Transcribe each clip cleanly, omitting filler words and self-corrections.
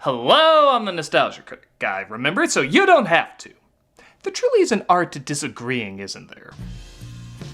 Hello, I'm the nostalgia critic guy, remember? So you don't have to. There truly is an art to disagreeing, isn't there?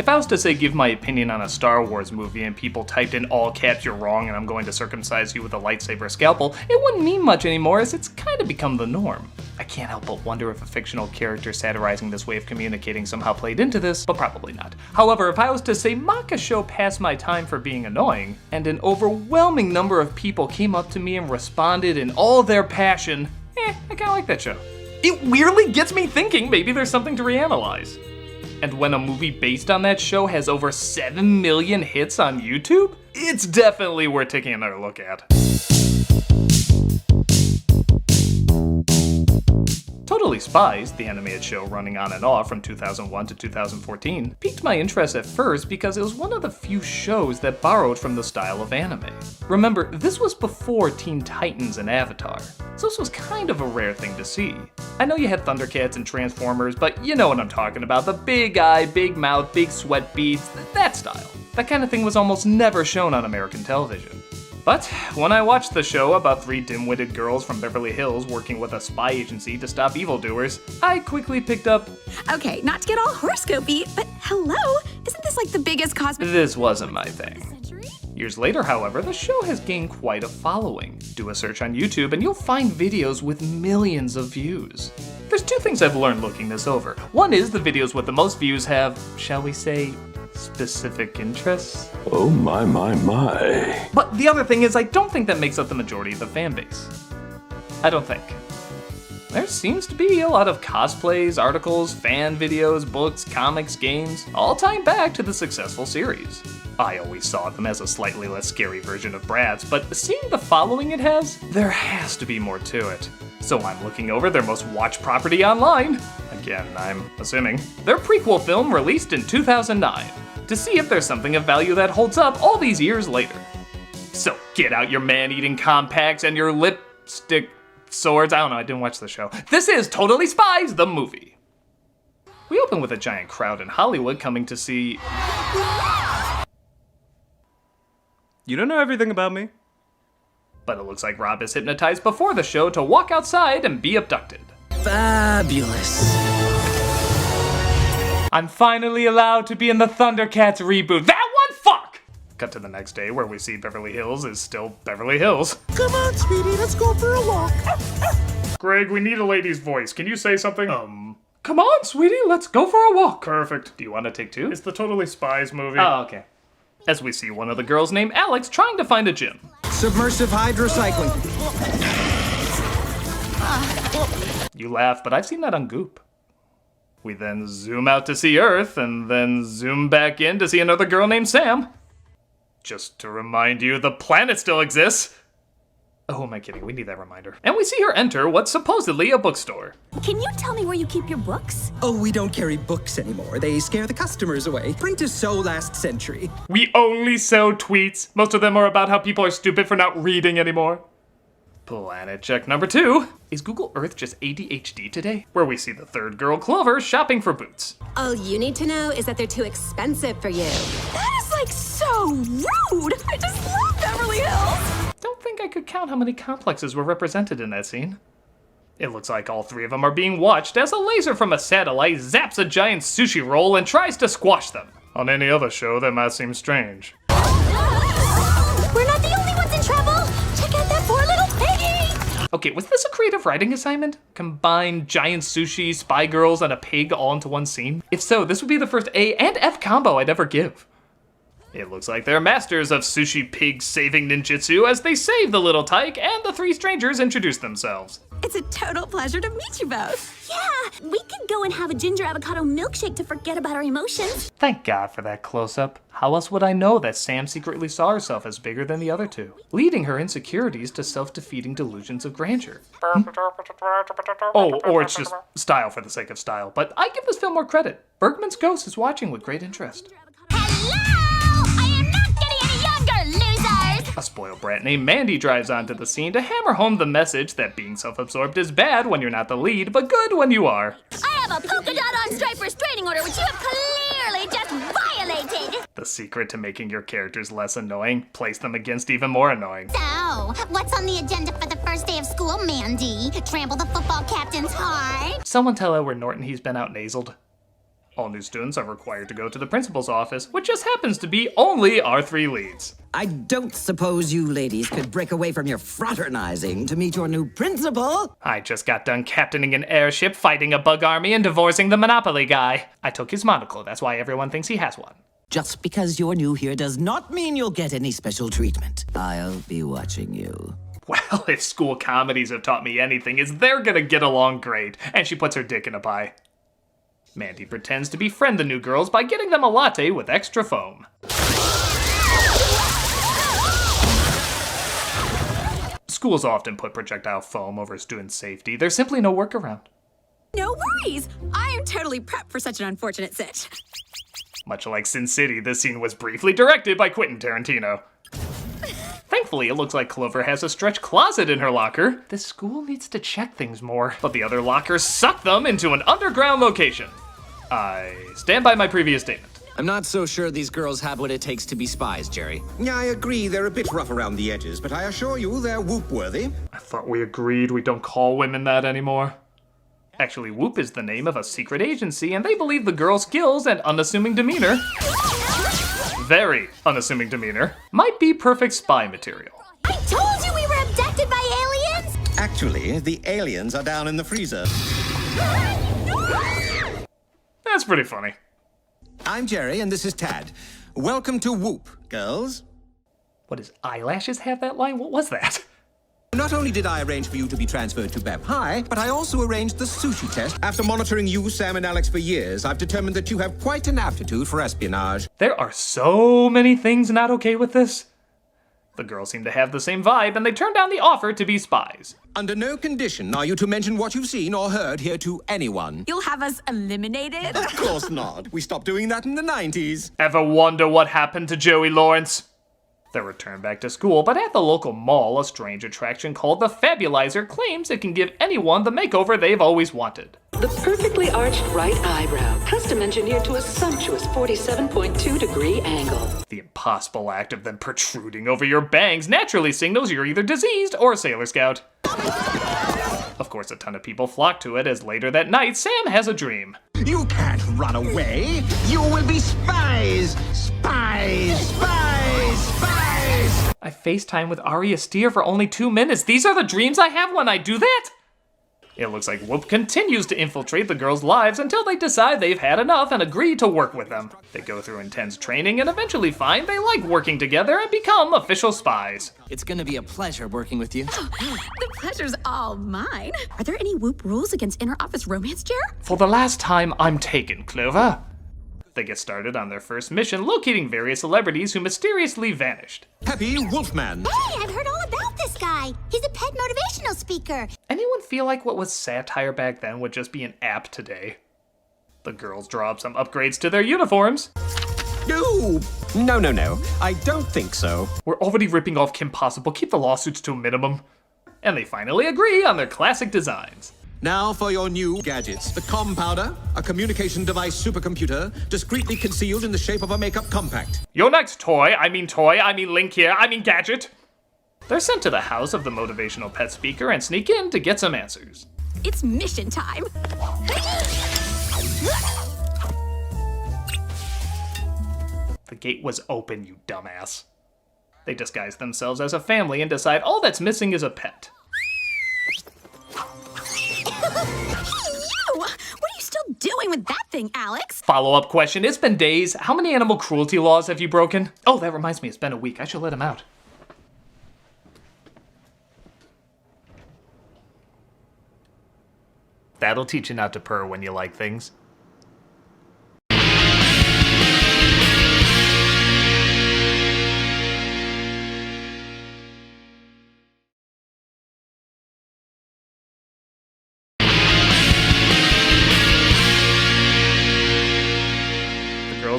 If I was to say give my opinion on a Star Wars movie and people typed in all caps you're wrong and I'm going to circumcise you with a lightsaber scalpel, it wouldn't mean much anymore as it's kind of become the norm. I can't help but wonder if a fictional character satirizing this way of communicating somehow played into this, but probably not. However, if I was to say mock a show past my time for being annoying, and an overwhelming number of people came up to me and responded in all their passion, I kinda like that show. It weirdly gets me thinking maybe there's something to reanalyze. And when a movie based on that show has over 7 million hits on YouTube, it's definitely worth taking another look at. Totally Spies, the animated show running on and off from 2001 to 2014, piqued my interest at first because it was one of the few shows that borrowed from the style of anime. Remember, this was before Teen Titans and Avatar, so this was kind of a rare thing to see. I know you had Thundercats and Transformers, but you know what I'm talking about, the big eye, big mouth, big sweat beads, that style. That kind of thing was almost never shown on American television. But when I watched the show about 3 dim-witted girls from Beverly Hills working with a spy agency to stop evildoers, I quickly picked up... Okay, not to get all horoscope-y, but hello? Isn't this like the biggest cosmic... This wasn't my thing. Years later, however, the show has gained quite a following. Do a search on YouTube and you'll find videos with millions of views. There's 2 things I've learned looking this over. One is the videos with the most views have, shall we say, specific interests. Oh my. But the other thing is I don't think that makes up the majority of the fan base. I don't think. There seems to be a lot of cosplays, articles, fan videos, books, comics, games, all tying back to the successful series. I always saw them as a slightly less scary version of Bratz, but seeing the following it has, there has to be more to it. So I'm looking over their most watched property online. Again, I'm assuming. Their prequel film released in 2009. To see if there's something of value that holds up all these years later. So get out your man-eating compacts and your lipstick swords. I don't know, I didn't watch the show. This is Totally Spies, the movie. We open with a giant crowd in Hollywood coming to see... You don't know everything about me. But it looks like Rob is hypnotized before the show to walk outside and be abducted. Fabulous. I'm finally allowed to be in the Thundercats reboot. That one? Fuck! Cut to the next day where we see Beverly Hills is still Beverly Hills. Come on, sweetie, let's go for a walk. Greg, we need a lady's voice. Can you say something? Come on, sweetie, let's go for a walk. Perfect. Do you want to take 2? It's the Totally Spies movie. Oh, okay. As we see one of the girls named Alex trying to find a gym. Submersive hydrocycling. You laugh, but I've seen that on Goop. We then zoom out to see Earth, and then zoom back in to see another girl named Sam. Just to remind you, the planet still exists. Oh, who am I kidding? We need that reminder. And we see her enter what's supposedly a bookstore. Can you tell me where you keep your books? Oh, we don't carry books anymore. They scare the customers away. Print is so last century. We only sell tweets. Most of them are about how people are stupid for not reading anymore. Planet check number 2. Is Google Earth just ADHD today? Where we see the 3rd girl, Clover, shopping for boots. All you need to know is that they're too expensive for you. That is like so rude! I just love Beverly Hills! Don't think I could count how many complexes were represented in that scene. It looks like all 3 of them are being watched as a laser from a satellite zaps a giant sushi roll and tries to squash them. On any other show, that might seem strange. We're not the only ones in trouble! Check out that poor little piggy! Okay, was this a creative writing assignment? Combine giant sushi, spy girls, and a pig all into one scene? If so, this would be the first A and F combo I'd ever give. It looks like they're masters of sushi pig saving ninjutsu as they save the little tyke and the 3 strangers introduce themselves. It's a total pleasure to meet you both. Yeah, we could go and have a ginger avocado milkshake to forget about our emotions. Thank God for that close-up. How else would I know that Sam secretly saw herself as bigger than the other 2, leading her insecurities to self-defeating delusions of grandeur? Oh, or it's just style for the sake of style, but I give this film more credit. Bergman's ghost is watching with great interest. A spoiled brat named Mandy drives onto the scene to hammer home the message that being self-absorbed is bad when you're not the lead, but good when you are. I have a polka dot on stripe restraining order which you have clearly just violated. The secret to making your characters less annoying. Place them against even more annoying. So, what's on the agenda for the first day of school, Mandy? Trample the football captain's heart? Someone tell Edward Norton he's been out-nasaled. All new students are required to go to the principal's office, which just happens to be only our 3 leads. I don't suppose you ladies could break away from your fraternizing to meet your new principal? I just got done captaining an airship, fighting a bug army, and divorcing the Monopoly guy. I took his monocle, that's why everyone thinks he has one. Just because you're new here does not mean you'll get any special treatment. I'll be watching you. Well, if school comedies have taught me anything, it's they're gonna get along great. And she puts her dick in a pie. Mandy pretends to befriend the new girls by getting them a latte with extra foam. Schools often put projectile foam over student safety. There's simply no workaround. No worries. I am totally prepped for such an unfortunate sit. Much like Sin City, this scene was briefly directed by Quentin Tarantino. Thankfully, it looks like Clover has a stretch closet in her locker. This school needs to check things more, but the other lockers suck them into an underground location. I stand by my previous statement. I'm not so sure these girls have what it takes to be spies, Jerry. Yeah, I agree, they're a bit rough around the edges, but I assure you they're whoop-worthy. I thought we agreed we don't call women that anymore. Actually, Whoop is the name of a secret agency, and they believe the girls' skills and unassuming demeanor, very unassuming demeanor, might be perfect spy material. I told you we were abducted by aliens! Actually, the aliens are down in the freezer. That's pretty funny. I'm Jerry, and this is Tad. Welcome to Whoop, girls. What, does Eyelashes have that line? What was that? Not only did I arrange for you to be transferred to Bev High, but I also arranged the sushi test. After monitoring you, Sam, and Alex for years, I've determined that you have quite an aptitude for espionage. There are so many things not okay with this. The girls seem to have the same vibe, and they turn down the offer to be spies. Under no condition are you to mention what you've seen or heard here to anyone. You'll have us eliminated? Of course not. We stopped doing that in the 90s. Ever wonder what happened to Joey Lawrence? They're returned back to school, but at the local mall, a strange attraction called the Fabulizer claims it can give anyone the makeover they've always wanted. The perfectly arched right eyebrow, custom engineered to a sumptuous 47.2-degree angle. The impossible act of them protruding over your bangs naturally signals you're either diseased or Sailor Scout. Of course, a ton of people flock to it as later that night, Sam has a dream. You can't run away. You will be spies. Spies, spies, spies. I FaceTime with Ari Aster for only 2 minutes. These are the dreams I have when I do that? It looks like Whoop continues to infiltrate the girls' lives until they decide they've had enough and agree to work with them. They go through intense training and eventually find they like working together and become official spies. It's gonna be a pleasure working with you. The pleasure's all mine. Are there any Whoop rules against inter-office romance, Jer? For the last time, I'm taken, Clover. They get started on their first mission, locating various celebrities who mysteriously vanished. Happy Wolfman. Hey, I've heard all about this guy. He's a pet motivational speaker. Anyone feel like what was satire back then would just be an app today? The girls draw up some upgrades to their uniforms. No. No. I don't think so. We're already ripping off Kim Possible. Keep the lawsuits to a minimum. And they finally agree on their classic designs. Now for your new gadgets. The Compounder, a communication device supercomputer, discreetly concealed in the shape of a makeup compact. Your next toy, I mean link here, I mean gadget. They're sent to the house of the motivational pet speaker and sneak in to get some answers. It's mission time. The gate was open, you dumbass. They disguise themselves as a family and decide all that's missing is a pet. You! What are you still doing with that thing, Alex? Follow-up question, it's been days. How many animal cruelty laws have you broken? Oh, that reminds me, it's been a week. I should let him out. That'll teach you not to purr when you like things.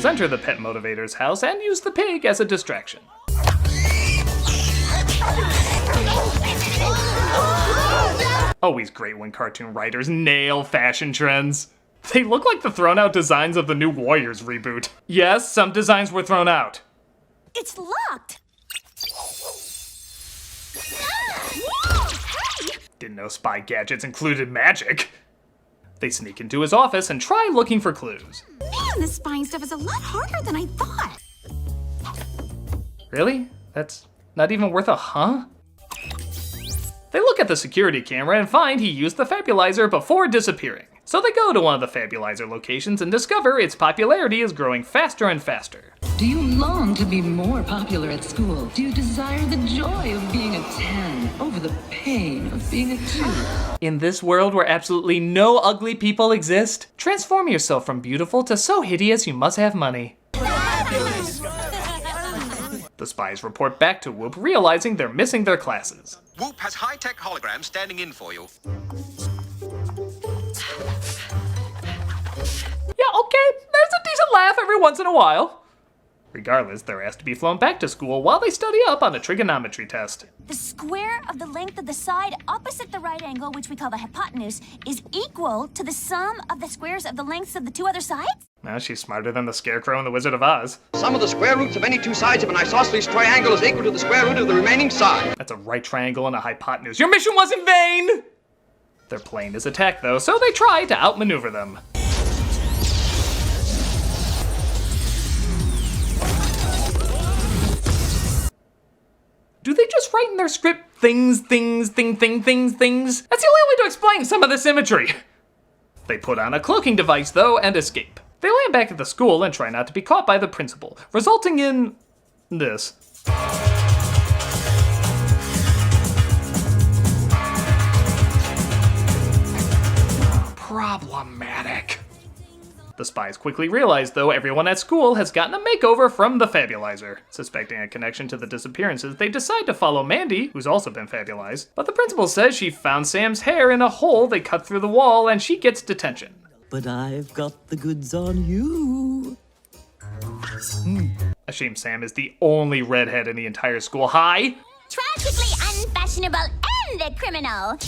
Enter the pet motivator's house and use the pig as a distraction. Always great when cartoon writers nail fashion trends. They look like the thrown out designs of the new Warriors reboot. Yes, some designs were thrown out. It's locked. Hey! Didn't know spy gadgets included magic. They sneak into his office and try looking for clues. Man, this spying stuff is a lot harder than I thought. Really? That's not even worth a huh? They look at the security camera and find he used the fabulizer before disappearing. So they go to one of the fabulizer locations and discover its popularity is growing faster and faster. Do you long to be more popular at school? Do you desire the joy of being a 10 over the pain of being a 2? In this world where absolutely no ugly people exist, transform yourself from beautiful to so hideous you must have money. The spies report back to Whoop, realizing they're missing their classes. Whoop has high-tech holograms standing in for you. Yeah, okay, there's a decent laugh every once in a while. Regardless, they're asked to be flown back to school while they study up on a trigonometry test. The square of the length of the side opposite the right angle, which we call the hypotenuse, is equal to the sum of the squares of the lengths of the two other sides? Now she's smarter than the Scarecrow and the Wizard of Oz. Sum of the square roots of any two sides of an isosceles triangle is equal to the square root of the remaining side. That's a right triangle and a hypotenuse. Your mission was in vain! Their plane is attacked though, so they try to outmaneuver them. Do they just write in their script things? That's the only way to explain some of the symmetry. They put on a cloaking device though and escape. They land back at the school and try not to be caught by the principal, resulting in this. Problematic. The spies quickly realize, though, everyone at school has gotten a makeover from the fabulizer. Suspecting a connection to the disappearances, they decide to follow Mandy, who's also been fabulized. But the principal says she found Sam's hair in a hole they cut through the wall and she gets detention. But I've got the goods on you. A shame Sam is the only redhead in the entire school. Hi! Tragically unfashionable and a criminal.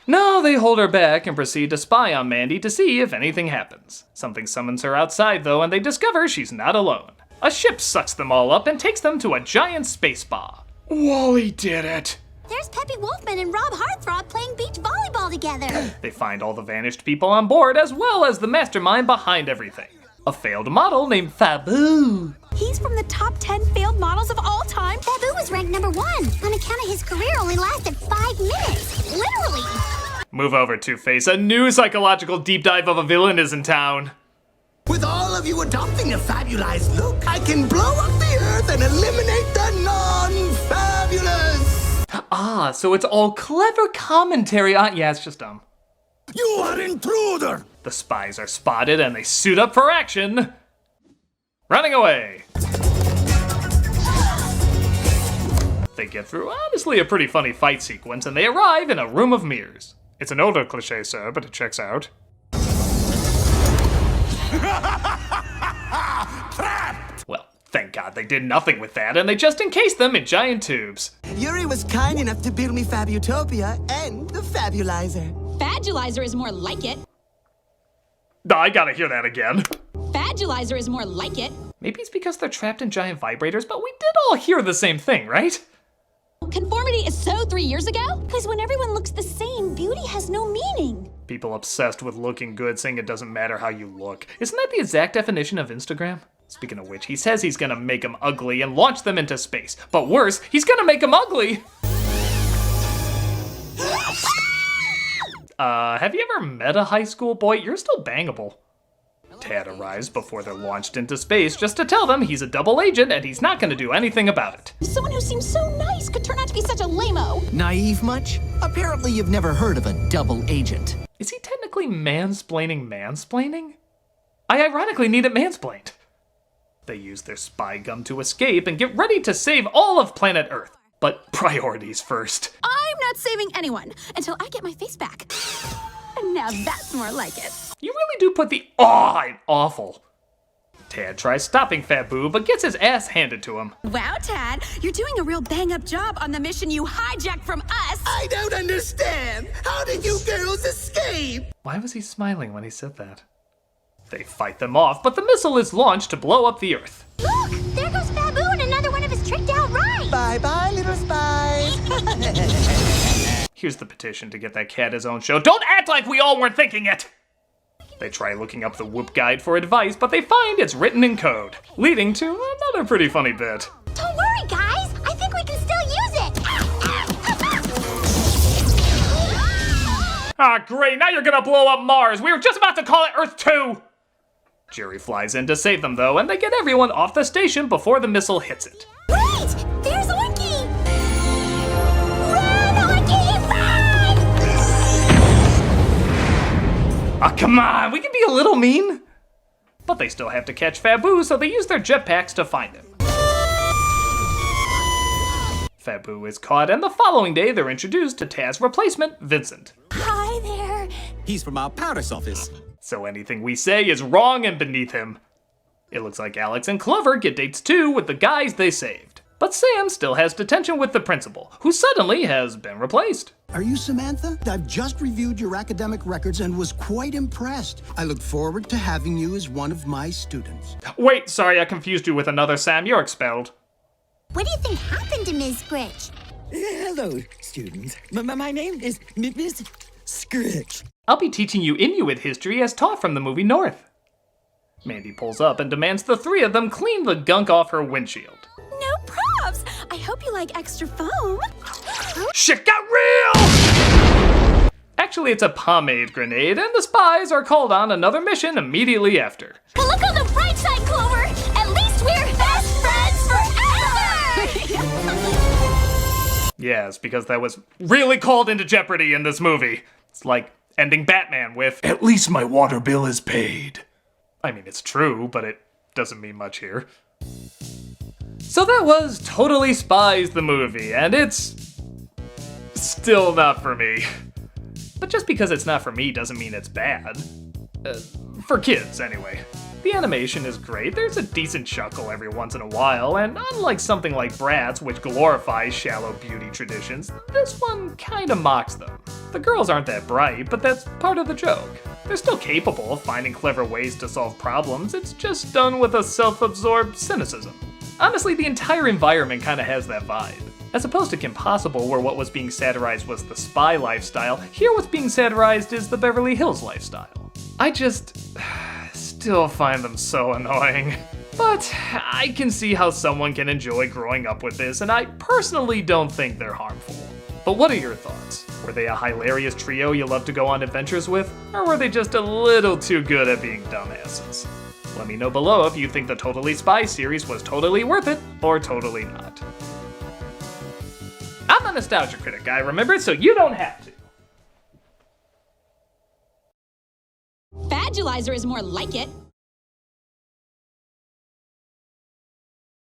No, they hold her back and proceed to spy on Mandy to see if anything happens. Something summons her outside though, and they discover she's not alone. A ship sucks them all up and takes them to a giant space spa. Wally did it! There's Peppy Wolfman and Rob Heartthrob playing beach volleyball together. They find all the vanished people on board as well as the mastermind behind everything. A failed model named Fabu. He's from the top 10 failed models of all time. Fabu was ranked #1 on account of his career only lasted 5 minutes. Literally. Move over, Two-Face. A new psychological deep dive of a villain is in town. With all of you adopting a fabulized look, I can blow up the earth and eliminate the non-fabulous! Ah, so it's all clever commentary on— yeah, it's just dumb. You are an intruder! The spies are spotted and they suit up for action. Running away. They get through honestly a pretty funny fight sequence and they arrive in a room of mirrors. It's an older cliche, sir, but it checks out. Well, thank God they did nothing with that and they just encased them in giant tubes. Yuri was kind enough to build me Fabutopia and the Fabulizer. Fabulizer is more like it. I gotta hear that again. Fabulizer is more like it. Maybe it's because they're trapped in giant vibrators, but we did all hear the same thing, right? Conformity is so 3 years ago? Because when everyone looks the same, beauty has no meaning. People obsessed with looking good saying it doesn't matter how you look. Isn't that the exact definition of Instagram? Speaking of which, he says he's gonna make them ugly and launch them into space. But worse, he's gonna make them ugly! Have you ever met a high school boy? You're still bangable. Tad arrives before they're launched into space just to tell them he's a double agent and he's not gonna do anything about it. Someone who seems so nice could turn out to be such a lame-o. Naive much? Apparently you've never heard of a double agent. Is he technically mansplaining? I ironically need it mansplained. They use their spy gum to escape and get ready to save all of planet Earth. But priorities first. I'm not saving anyone until I get my face back. And now that's more like it. You really do put the awe in awful. Tad tries stopping Fat Boo, but gets his ass handed to him. Wow, Tad, you're doing a real bang-up job on the mission you hijacked from us. I don't understand. How did you girls escape? Why was he smiling when he said that? They fight them off, but the missile is launched to blow up the Earth. Look, there goes Babu and another one of his tricked out rides. Bye-bye, little spies. Here's the petition to get that cat his own show. Don't act like we all weren't thinking it! They try looking up the Whoop Guide for advice, but they find it's written in code, leading to another pretty funny bit. Don't worry, guys. I think we can still use it. Ah, great, now you're gonna blow up Mars. We were just about to call it Earth 2! Jerry flies in to save them, though, and they get everyone off the station before the missile hits it. Wait! There's Oinky! Run, Oinky, run! Ah, come on, we can be a little mean. But they still have to catch Fat Boo, so they use their jetpacks to find him. Fat Boo is caught, and the following day they're introduced to Taz's replacement, Vincent. Hi there. He's from our Paris office. So anything we say is wrong and beneath him. It looks like Alex and Clover get dates too with the guys they saved. But Sam still has detention with the principal, who suddenly has been replaced. Are you Samantha? I've just reviewed your academic records and was quite impressed. I look forward to having you as one of my students. Wait, sorry, I confused you with another Sam. You're expelled. What do you think happened to Ms. Scritch? Hello, students. My name is Miss Scritch. I'll be teaching you Inuit history as taught from the movie North. Mandy pulls up and demands the three of them clean the gunk off her windshield. No props. I hope you like extra foam. Shit got real! Actually, it's a pomade grenade, and the spies are called on another mission immediately after. But look on the bright side, Clover! At least we're best friends forever! Yes, because that was really called into jeopardy in this movie. It's like ending Batman with, "At least my water bill is paid." I mean, it's true, but it doesn't mean much here. So that was Totally Spies the movie, and it's still not for me. But just because it's not for me doesn't mean it's bad. For kids, anyway. The animation is great, there's a decent chuckle every once in a while, and unlike something like Bratz, which glorifies shallow beauty traditions, this one kinda mocks them. The girls aren't that bright, but that's part of the joke. They're still capable of finding clever ways to solve problems, it's just done with a self-absorbed cynicism. Honestly, the entire environment kinda has that vibe. As opposed to Kim Possible, where what was being satirized was the spy lifestyle, here what's being satirized is the Beverly Hills lifestyle. I just still find them so annoying. But I can see how someone can enjoy growing up with this, and I personally don't think they're harmful. But what are your thoughts? Were they a hilarious trio you love to go on adventures with? Or were they just a little too good at being dumbasses? Let me know below if you think the Totally Spies series was totally worth it, or totally not. I'm a nostalgia critic, guy, remember, so you don't have to. Fadulizer is more like it.